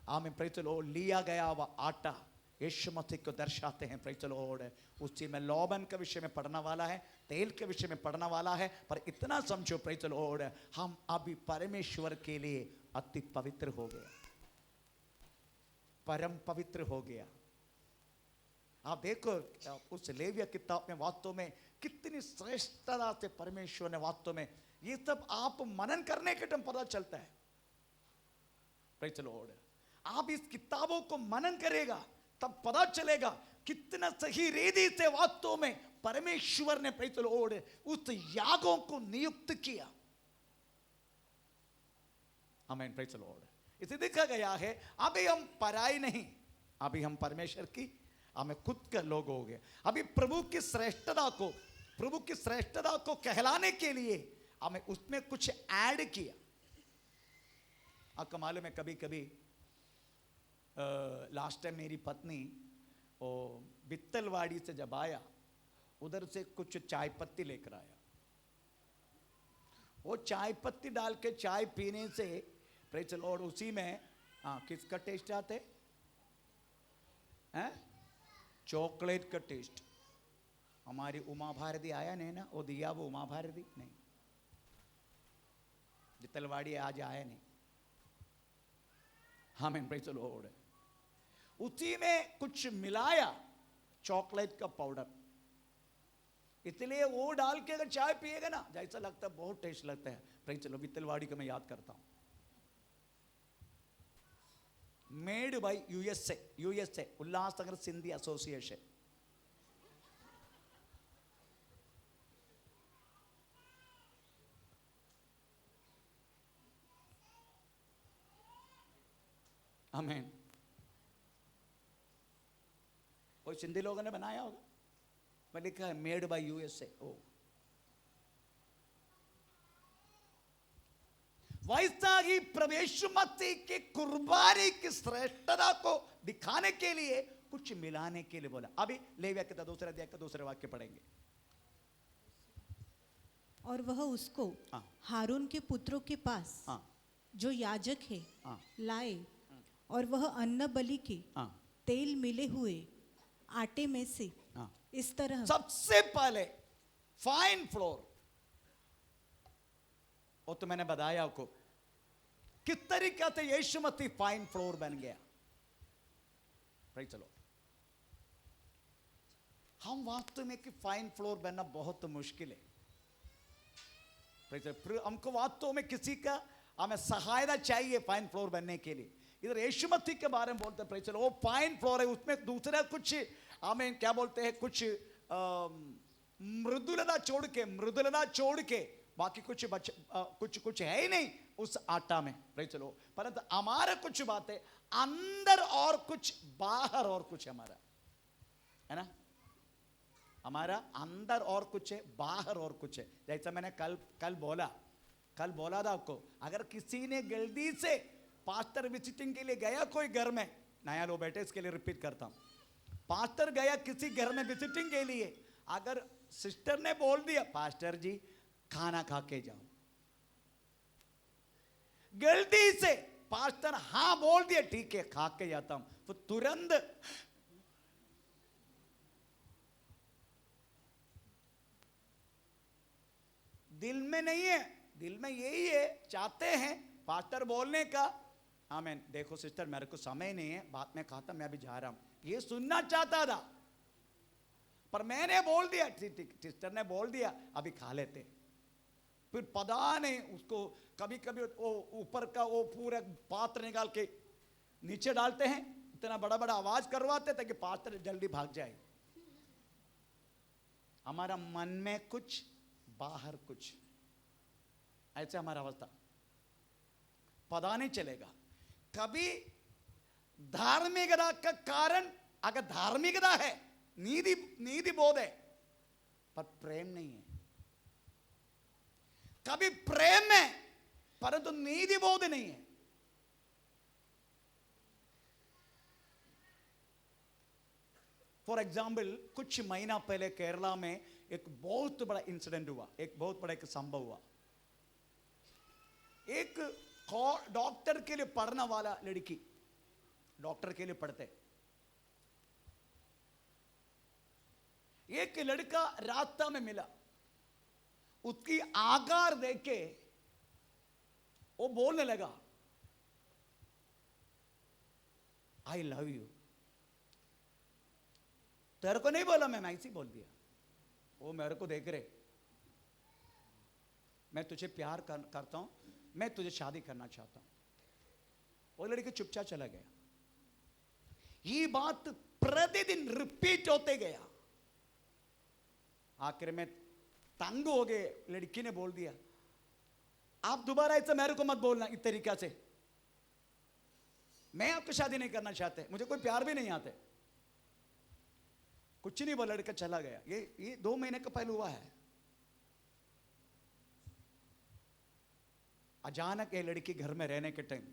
हमें प्रेज लॉर्ड लिया गया वह आटा यीशु मसीह को दर्शाते हैं। प्रेज लॉर्ड उसी में लौबन के विषय में पढ़ना वाला है, तेल के विषय में पढ़ना वाला है, पर इतना समझो प्रेज लॉर्ड हम अभी परमेश्वर के लिए अति पवित्र हो गया, परम पवित्र हो गया। आप देखो उस लेविया किताब में वास्तव में कितनी श्रेष्ठता से परमेश्वर ने वास्तव में ये सब आप मनन करने के टाइम पता चलता है। प्रेज लॉर्ड आप इस किताबों को मनन करेगा तब पता चलेगा कितना सही रीति से वास्तव में परमेश्वर ने प्रेज लॉर्ड उस यागों को नियुक्त किया। आमीन प्रेज लॉर्ड। इसे देखा गया है अभी हम पराई नहीं, अभी हम परमेश्वर की हमें खुद के लोग हो गए। अभी प्रभु की श्रेष्ठता को कहलाने के लिए हमें उसमें कुछ ऐड किया। आपको मालूम है कभी कभी लास्ट टाइम मेरी पत्नी बित्तलवाड़ी से जब आया उधर से कुछ चाय पत्ती लेकर आया। वो चाय पत्ती डाल के चाय पीने से प्रेज लॉर्ड उसी में किसका टेस्ट आते हैं? चॉकलेट का टेस्ट। हमारी उमा भारती आया नहीं ना, वो दिया वो उमा भारती नहीं, बित्तलवाड़ी आज आया नहीं। हमें प्रेज लॉर्ड उसी में कुछ मिलाया चॉकलेट का पाउडर, इसलिए वो डाल के अगर चाय पिएगा ना जैसा लगता है बहुत टेस्ट लगता है। प्रेज लॉर्ड बित्तलवाड़ी को मैं याद करता हूं, made by USA Ulhasnagar Sindhi association. आमीन। कोई सिंधी लोगों ने बनाया होगा, मैं लिखा है मेड बाय यूएसए। ओ वैसा ही प्रवेश मसीह के कुर्बानी की श्रेष्ठता को दिखाने के लिए कुछ मिलाने के लिए बोला। अभी लेविया के दूसरे अध्याय का दूसरे वाक्य पढ़ेंगे। और वह उसको हारून के पुत्रों के पास जो याजक है लाए, और वह अन्न बलि के तेल मिले हुए आटे में से इस तरह सबसे पहले फाइन फ्लोर, वो तो मैंने बताया आपको किस तरीके से यीशु मसीह फाइन फ्लोर बन गया। Praise the Lord. हम वास्तव में कि फाइन फ्लोर बनना बहुत मुश्किल है। Praise the Lord. हमको वास्तव में किसी का हमें सहायता चाहिए फाइन फ्लोर बनने के लिए। इधर यीशु मसीह के बारे में बोलते हैं प्रेज द लॉर्ड, वो फाइन फ्लोर है, उसमें दूसरा कुछ हमें क्या बोलते हैं, कुछ मृदुलता छोड़ के बाकी कुछ है ही नहीं उस आटा में। Praise the Lord. परंतु हमारा कुछ बातें अंदर और कुछ बाहर और कुछ हमारा है ना, हमारा अंदर और कुछ है बाहर और कुछ है। जैसा मैंने कल बोला था आपको, अगर किसी ने गलती से पास्टर विजिटिंग के लिए गया कोई घर में, नया लोग बैठे इसके लिए रिपीट करता हूं, पास्टर गया किसी घर में विजिटिंग के लिए, अगर सिस्टर ने बोल दिया पास्टर जी खाना खा के जाओ, गलती से पास्टर हाँ बोल दिया, ठीक है खा के जाता हूं, तो तुरंत दिल में नहीं है, दिल में यही है, चाहते हैं पास्टर बोलने का, आमीन। देखो सिस्टर मेरे को समय नहीं है, बाद में खाता, मैं अभी जा रहा हूं, ये सुनना चाहता था, पर मैंने बोल दिया, सिस्टर ने बोल दिया अभी खा लेते। फिर पता नहीं उसको कभी कभी वो ऊपर का वो पूरा पात्र निकाल के नीचे डालते हैं, इतना बड़ा बड़ा आवाज करवाते ताकि पात्र जल्दी भाग जाए। हमारा मन में कुछ बाहर कुछ, ऐसे हमारा अवस्था, पता नहीं चलेगा। कभी धार्मिकता का कारण, अगर धार्मिकता है, नीति बोध है, पर प्रेम नहीं है। कभी प्रेम है परंतु नीति बोध नहीं है। फॉर एग्जाम्पल, कुछ महीना पहले केरला में एक बहुत बड़ा इंसिडेंट हुआ, एक बहुत बड़ा एक संभव हुआ। एक डॉक्टर के लिए पढ़ने वाला लड़की, डॉक्टर के लिए पढ़ते, एक लड़का रास्ता में मिला, उसकी आकार देख के वो बोलने लगा आई लव यू। तेरे को नहीं बोला, मैं ऐसे बोल दिया। वो मेरे को देख रहे, मैं तुझे प्यार करता हूं, मैं तुझे शादी करना चाहता हूं। वो लड़की चुपचाप चला गया। ये बात प्रतिदिन रिपीट होते गया। आखिर में तंग हो गए, लड़की ने बोल दिया आप दोबारा ऐसा मेरे को मत बोलना इस तरीका से, मैं आपको शादी नहीं करना चाहते, मुझे कोई प्यार भी नहीं आते। कुछ नहीं बोला, लड़का चला गया। ये 2 महीने का पहले हुआ है। अचानक ये लड़की घर में रहने के टाइम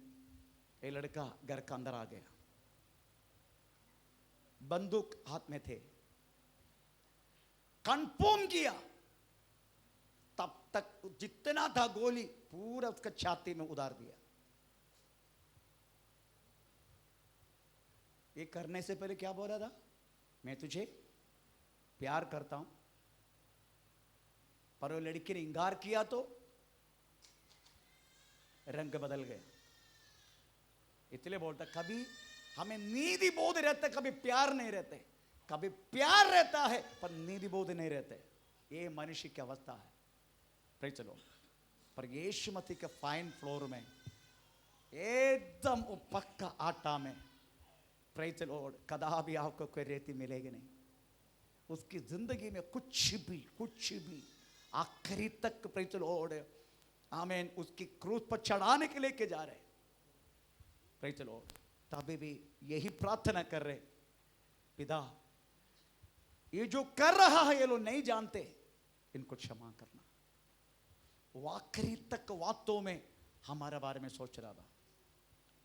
ये लड़का घर का अंदर आ गया, बंदूक हाथ में थे, कंफर्म किया, तब तक जितना था गोली पूरा उसका छाती में उतार दिया। ये करने से पहले क्या बोला था, मैं तुझे प्यार करता हूं, पर वो लड़की ने इंकार किया तो रंग बदल गया। इसलिए बोलता कभी हमें नीति बोध रहता, कभी प्यार नहीं रहते, कभी प्यार रहता है पर नीति बोध नहीं रहते। ये मनुष्य की अवस्था है। Praise the Lord. पर यीशु मसीह के फाइन फ्लोर में एकदम पक्का आटा में, प्रेज़ द लॉर्ड, कदापि आपको कोई रेती मिलेगी नहीं। उसकी जिंदगी में कुछ भी आखिरी तक, प्रेज़ द लॉर्ड, आमीन, उसकी क्रूस पर चढ़ाने के लेके जा रहे, प्रेज़ द लॉर्ड। तभी भी यही प्रार्थना कर रहे, पिता ये जो कर रहा है ये लोग नहीं जानते, इनको क्षमा करना। वो आखिरी तक बातों में हमारे बारे में सोच रहा था।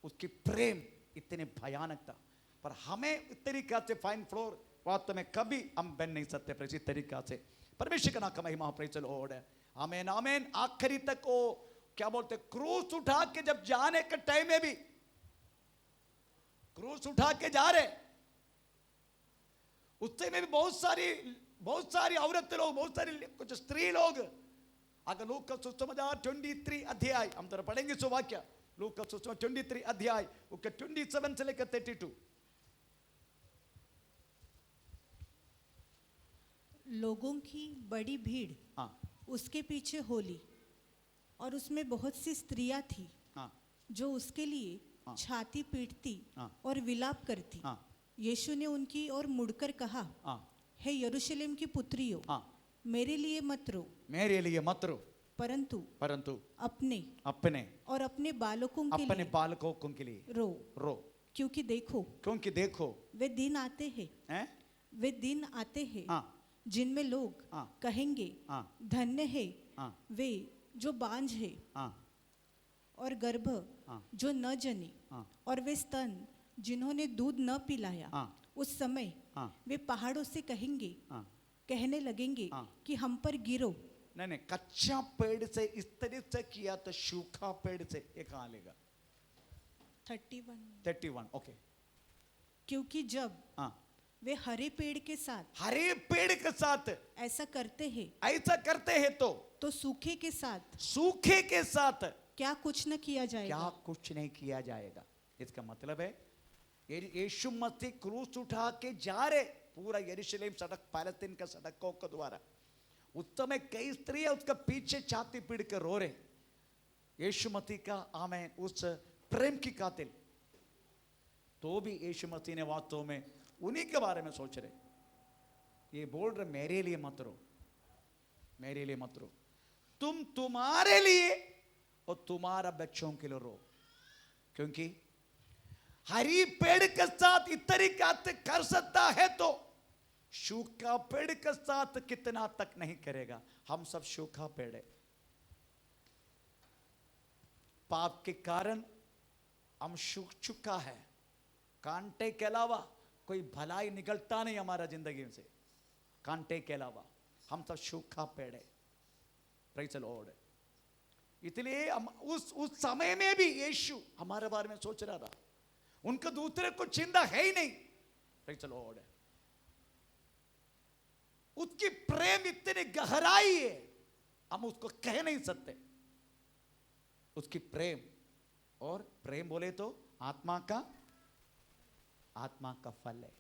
उसकी प्रेम इतने भयानक था, पर हमें इस तरीका से फाइन फ्लोर वास्तव में कभी हम बन नहीं सकते। प्रेज़ इस तरीका से परमेश्वर का नाम का महिमा, प्रेज़ द लॉर्ड। आमीन आमीन। आखिरी तक वो क्या बोलते, क्रूस उठा के जब जाने के टाइम में भी, क्रूस उठा के जा रहे, उससे में भी बहुत सारी औरत लोग, बहुत सारी कुछ स्त्री लोग। अगर लूक का सुसमाचार 23 अध्याय हम तो पढ़ेंगे सुवाक्य, लूक का सुसमाचार 23 अध्याय उसके 27 से लेकर 32। लोगों की बड़ी भीड़ उसके पीछे हो ली, और उसमें बहुत सी स्त्रियां थी जो उसके लिए छाती पीटती और विलाप करती। यीशु ने उनकी ओर मुड़कर कहा, हे यरूशलेम की पुत्रियों, मेरे लिए मत रो, मेरे लिए मत रो, परंतु अपने और अपने बालकों के लिए रो। क्योंकि देखो वे दिन आते हैं जिनमें लोग कहेंगे, धन्य है वे जो बांझ है और गर्भ जो न जने, और वे स्तन जिन्होंने दूध न पिलाया। उस समय वे पहाड़ों से कहने लगेंगे कि हम पर गिरो नहीं, कच्चा पेड़ से इस तरह से किया तो सूखा पेड़ से ये कहाँ लेगा? 31 ओके। क्योंकि जब हाँ, वे हरे पेड़ के साथ हरे पेड़ के साथ ऐसा करते हैं तो सूखे के साथ सूखे के साथ क्या कुछ न किया जाएगा? क्या कुछ नहीं किया जाएगा। इसका मतलब है यीशु मसीह क्रूस उठा के जा रहे पूरा यरूशलेम सड़क, पैलेस्तीन का सड़कों के द्वारा। उस समय कई स्त्रियां उसका पीछे छाती पीड़ के रो रहे। यीशु मसीह का आमेन उस प्रेम की कातिल, तो भी यीशु मसीह ने वास्तव में उन्हीं के बारे में सोच रहे। ये बोल रहे मेरे लिए मत रो, मेरे लिए मत रो, तुम तुम्हारे लिए और तुम्हारा बच्चों के लिए रो। क्योंकि हरी पेड़ के साथ इतनी काते कर सकता है तो सूखा पेड़ के साथ कितना तक नहीं करेगा। हम सब सूखा पेड़ है, पाप के कारण हम सूख चुका है। कांटे के अलावा कोई भलाई निकलता नहीं हमारा जिंदगी से, कांटे के अलावा हम सब सूखा पेड़ है। Praise the Lord. इसलिए हम उस समय में भी यीशु हमारे बारे में सोच रहा था। उनका दूसरे को चिंता है ही नहीं। Praise the Lord. उसकी प्रेम इतनी गहराई है, हम उसको कह नहीं सकते। उसकी प्रेम, और प्रेम बोले तो आत्मा का फल है।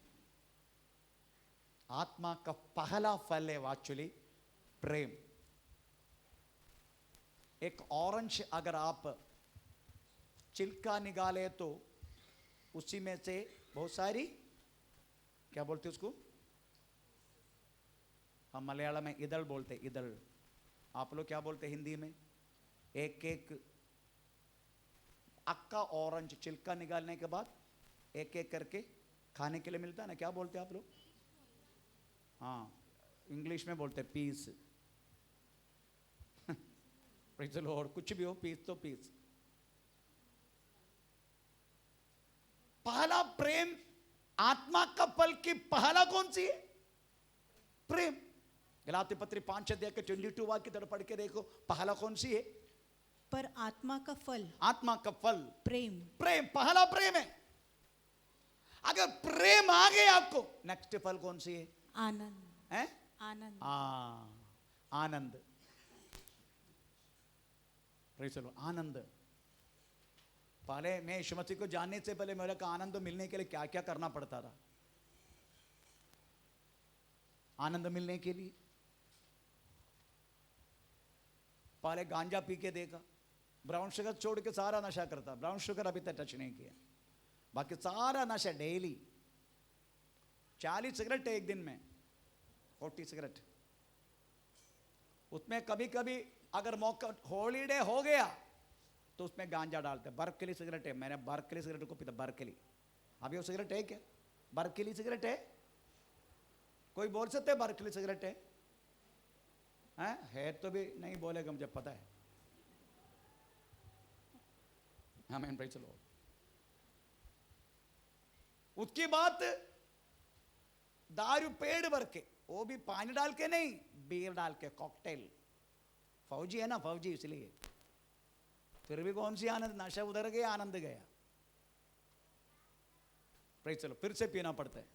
आत्मा का पहला फल है एक्चुअली प्रेम। एक ऑरेंज अगर आप छिलका निकाले तो उसी में से बहुत सारी, क्या बोलते उसको, हम मलयालम में इदल बोलते, इदल। आप लोग क्या बोलते हिंदी में? एक एक अक्का ऑरेंज छिलका निकालने के बाद एक एक करके खाने के लिए मिलता है ना, क्या बोलते हैं आप लोग? हाँ, इंग्लिश में बोलते पीस। Praise the Lord. कुछ भी हो, पीस तो पीस। पहला प्रेम, आत्मा का फल की पहला कौन सी है? प्रेम। गलाती पत्री 5 अध्याय के 22 वाक्य की तरफ पढ़ के देखो, पहला कौन सी है? पर आत्मा का फल, आत्मा का फल प्रेम। प्रेम, पहला प्रेम है। अगर प्रेम आ गया आपको, नेक्स्ट फल कौन सी है? आनंद है? आनंद। आनंद। चलो आनंद। पहले मैं यीशु मसीह को जानने से पहले मेरे को आनंद मिलने के लिए क्या क्या करना पड़ता था। आनंद मिलने के लिए पहले गांजा पी के देखा, ब्राउन शुगर छोड़ के सारा नशा करता। ब्राउन शुगर अभी तक टच नहीं किया, बाकी सारा नशा डेली। 40 सिगरेट एक दिन में, 40 सिगरेट। उसमें कभी कभी अगर मौका हॉलीडे हो गया तो उसमें गांजा डालते। बर्कली सिगरेट है, मैंने बर्कली सिगरेट को पीता। बर्कली, अभी वो सिगरेट है क्या? बर्कली सिगरेट है? कोई बोल सकते बर्कली सिगरेट है? है तो भी नहीं बोलेगा, मुझे पता है। आमीन, प्रेज़ द लॉर्ड। उसकी बात दारू पेड़ भर के, वो भी पानी डाल के नहीं, बीयर डाल के, कॉकटेल। फौजी है ना, फौजी, इसलिए। फिर भी कौन सी आनंद? नशा उधर गया, आनंद गया। Praise the Lord. फिर से पीना पड़ता है।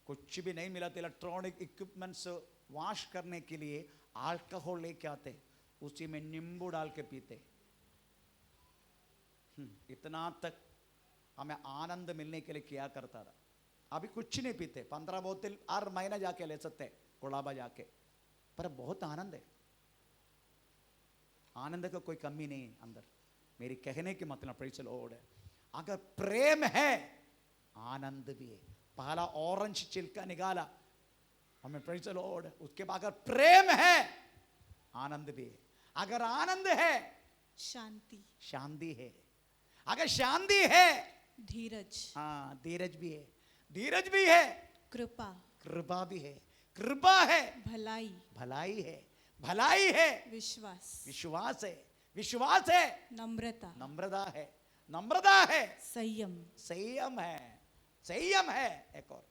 कुछ भी नहीं मिला तो इलेक्ट्रॉनिक इक्विपमेंट्स वॉश करने के लिए अल्कोहल लेके आते, उसी में नींबू डाल के पीते। इतना तक हमें आनंद मिलने के लिए किया करता था। अभी कुछ नहीं पीते, 15 बोतल हर महीना जाके ले सकते, कोलाबा जाके। पर बहुत आनंद है, आनंद का कोई कमी नहीं है अंदर। मेरी कहने की मतलब प्रेज़ द लॉर्ड है, अगर प्रेम है आनंद भी है। पहला ऑरेंज छिलका निकाला हमें, प्रेज़ द लॉर्ड। उसके बाद अगर प्रेम है आनंद भी है। अगर आनंद है शांति, शांति है। अगर शांति है धीरज, हाँ धीरज भी है, धीरज भी है। कृपा, कृपा भी है, कृपा है। भलाई, भलाई है, भलाई है। विश्वास, विश्वास है, विश्वास है। नम्रता, नम्रता है, नम्रता है। संयम, संयम है, संयम है। एक और,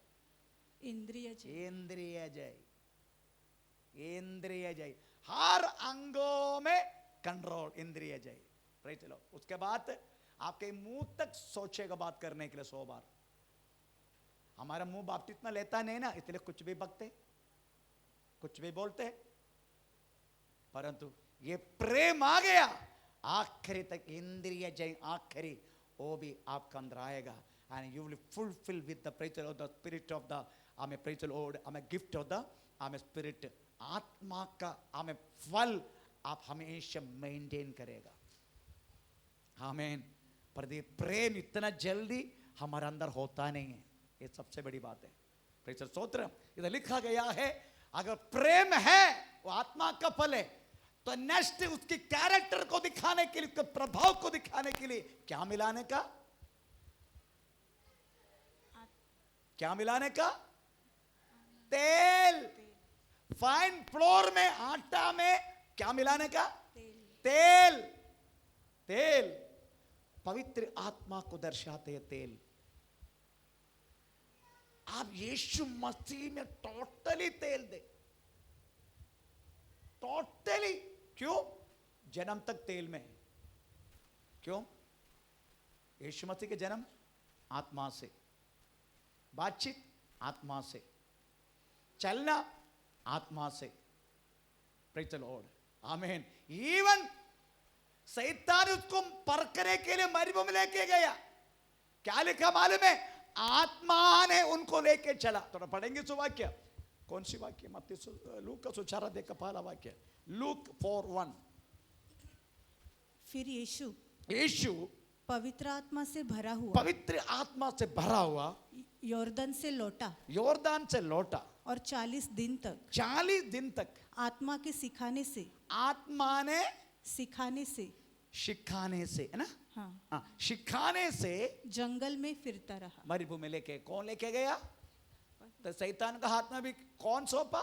इंद्रिय जय, इंद्रिय जय। इंद्रिय जय, हर अंगों में कंट्रोल, इंद्रिय जय। Praise the Lord. उसके बाद आपके मुंह तक सोचेगा बात करने के लिए 100 बार। हमारा मुंह बपतिस्मा लेता नहीं ना, इसलिए कुछ भी बकते, कुछ भी बोलते हैं। परंतु ये प्रेम आ गया, आखिरी तक इंद्रिय जय, आखिरी वो भी आपका अंदर आएगा। And you will fulfil with the praise of the spirit of the amen praise lord, amen gift of the amen spirit, आत्मा का आमें फल आप हमेशा मेंटेन करेगा। आमीन। पर ये प्रेम इतना जल्दी हमारे अंदर होता नहीं है, ये सबसे बड़ी बात है। प्रेज स्तोत्र। इधर लिखा गया है अगर प्रेम है वो आत्मा का फल है, तो नेक्स्ट उसकी कैरेक्टर को दिखाने के लिए, उसके प्रभाव को दिखाने के लिए क्या मिलाने का, क्या मिलाने का? तेल। फाइन फ्लोर में, आटा में क्या मिलाने का? तेल। तेल पवित्र आत्मा को दर्शाते हैं। तेल आप यीशु मसीह में टोटली तेल दे, टोटली। क्यों? जन्म तक तेल में। क्यों? यीशु मसीह के जन्म आत्मा से, बातचीत आत्मा से, चलना आत्मा से। Praise the Lord. आमीन। इवन शैतान उसको परखने के लिए मरुभूमि में लेके गया, क्या लिखा मालूम है? आत्मा ने उनको लेके चला। थोड़ा पढ़ेंगे सुवाक्य। कौन सी वाक्य? लूक का सुचारा देखा पहला वाक्य, लूक 4:1। फिर यीशु पवित्र आत्मा से भरा हुआ, पवित्र आत्मा से भरा हुआ यॉर्दन से लौटा, यॉर्दान से लौटा, और 40 दिन तक, 40 दिन तक आत्मा के सिखाने से, आत्मा ने सिखाने से, सिखाने से, है ना? हाँ, सिखाने से जंगल में फिरता रहा। मरुभूमि में लेके कौन लेके गया? तो शैतान का हाथ में भी कौन सौंपा?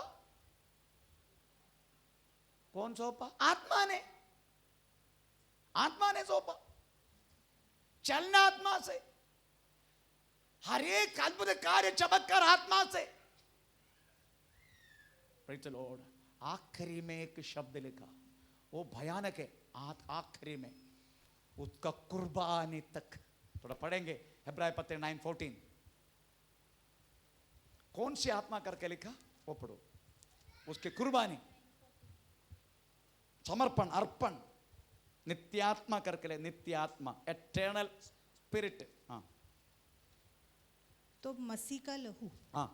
कौन सौंपा? आत्मा ने। आत्मा ने सौंपा। चलना आत्मा से, हर एक अद्भुत कार्य चमत्कार आत्मा से। Praise the Lord. आखिरी में एक शब्द लिखा, वो भयानक है। आखिरी में उसका कुर्बानी तक। थोड़ा पढ़ेंगे इब्रानी पत्र 9:14। कौन सी आत्मा करके लिखा वो पढ़ो। उसके कुर्बानी, समर्पण, अर्पण, नित्यात्मा करके ले, नित्यात्मा, एटर्नल स्पिरिट। हाँ, तो मसीह का लहू, हाँ,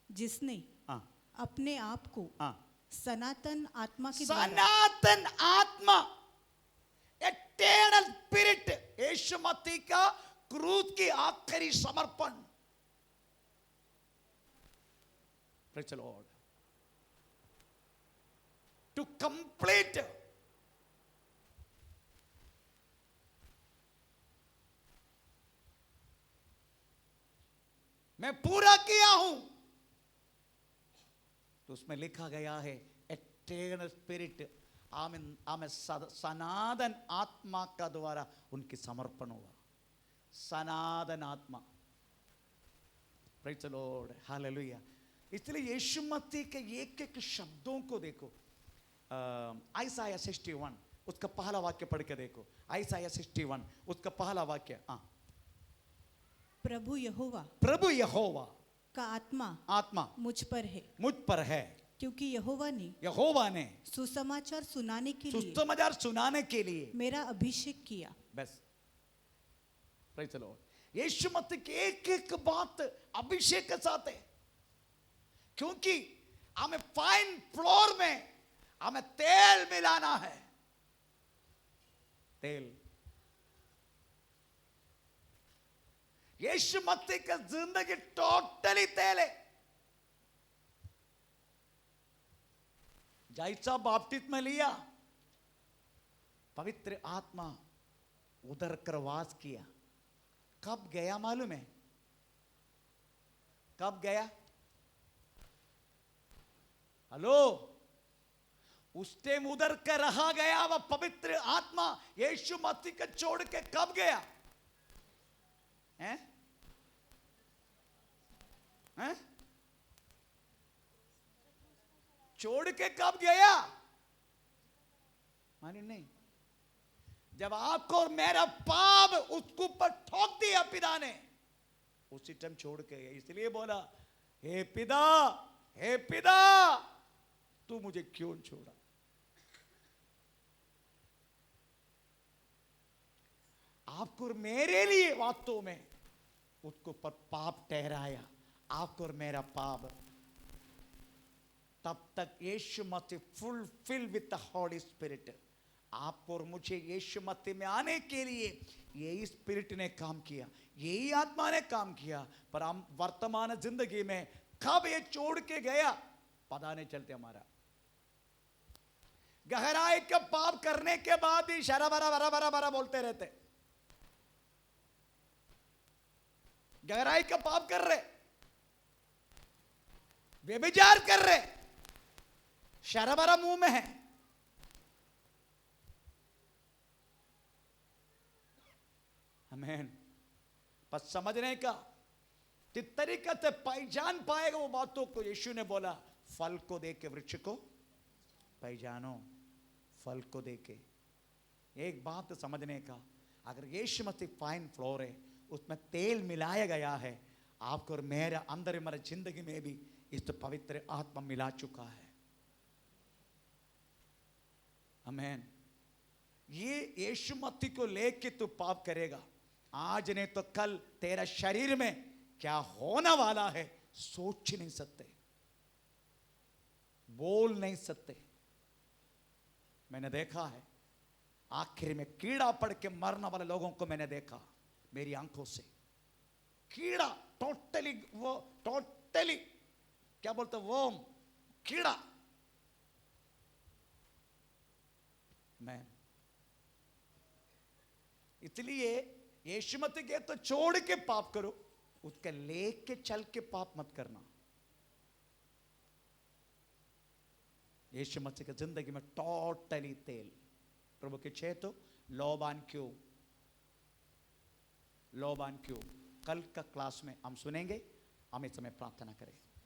जिसने हाँ, अपने आप को हाँ, सनातन आत्मा के द्वारा, सनातन आत्मा, एटर्नल स्पिरिट, यीशु मसीह का क्रूस की आखिरी समर्पण। Praise the Lord. To complete, मैं पूरा किया हूं। तो उसमें लिखा गया है एटर्नल स्पिरिट, आमें सनातन आत्मा का द्वारा उनकी समर्पण हुआ। सनातन आत्मा। Praise the Lord. हालेलुया। इसलिए यीशु मसीह के एक एक शब्दों को देखो। आइसाया 61 उसका पहला वाक्य पढ़ के देखो। आइसाया 61 उसका पहला वाक्य। प्रभु यहोवा, प्रभु यहोवा का आत्मा, आत्मा मुझ पर है, मुझ पर है, क्योंकि यहोवा ने सुसमाचार सुनाने के लिए, सुसमाचार सुनाने के लिए मेरा अभिषेक किया। बस। Praise the lord. Yeshu Masih की एक एक बात अभिषेक के साथ है, क्योंकि हमें फाइन फ्लोर में हमें तेल मिलाना है। तेल। यीशु मसीह की जिंदगी टोटली तेल है। जैसा बपतिस्मा लिया, पवित्र आत्मा उधर कर वास किया। कब गया मालूम है? कब गया? हेलो, उस टाइम उधर के रहा गया वह पवित्र आत्मा यीशु मसीह को छोड़ के कब गया? हैं? हैं? छोड़ के कब गया? मानी नहीं, जब आपको और मेरा पाप उसके ऊपर ठोक दिया पिता ने, उसी टाइम छोड़ के गया। इसलिए बोला, हे पिता, हे पिता, तू मुझे क्यों छोड़ा? आपको और मेरे लिए वास्तव में उसको पर पाप ठहराया, आपको और मेरा पाप। तब तक Yeshu Masih fulfil with the holy spirit, आपको और मुझे यीशु मसीह में आने के लिए यही स्पिरिट ने काम किया, यही आत्मा ने काम किया। पर हम वर्तमान जिंदगी में कब ये छोड़ के गया पता नहीं चलते। हमारा गहराई का पाप करने के बाद ही शरा बरा बरा बरा बरा बोलते रहते, गहराई का पाप कर रहे, व्यभिचार कर रहे, शराबरा मुंह में है। आमीन। पर समझने का किस तरीके से पहचान पाएगा वो बातों को? यीशु ने बोला, फल को देके वृक्ष को पहचानो, फल को देके। एक बात समझने का, अगर यीशु मसीह फाइन फ्लोर है, उसमें तेल मिलाया गया है, आपको और मेरे अंदर हमारे जिंदगी में भी इस पवित्र आत्मा मिला चुका है। आमीन। ये यीशु मसीह को लेके तू पाप करेगा, आज नहीं तो कल तेरा शरीर में क्या होने वाला है सोच नहीं सकते, बोल नहीं सकते। मैंने देखा है, आखिर में कीड़ा पड़ के मरने वाले लोगों को मैंने देखा मेरी आंखों से। कीड़ा टोटली, वो टोटली क्या बोलते, वो कीड़ा। मैं इसलिए यीशु मसीह के तो छोड़ के पाप करो, उसके लेके चल के पाप मत करना। यीशु मसीह की जिंदगी में टोटली तेल। प्रभु के छे तो लोबान क्यों, लोबान क्यों, कल का क्लास में हम सुनेंगे। हम इस समय प्रार्थना करें।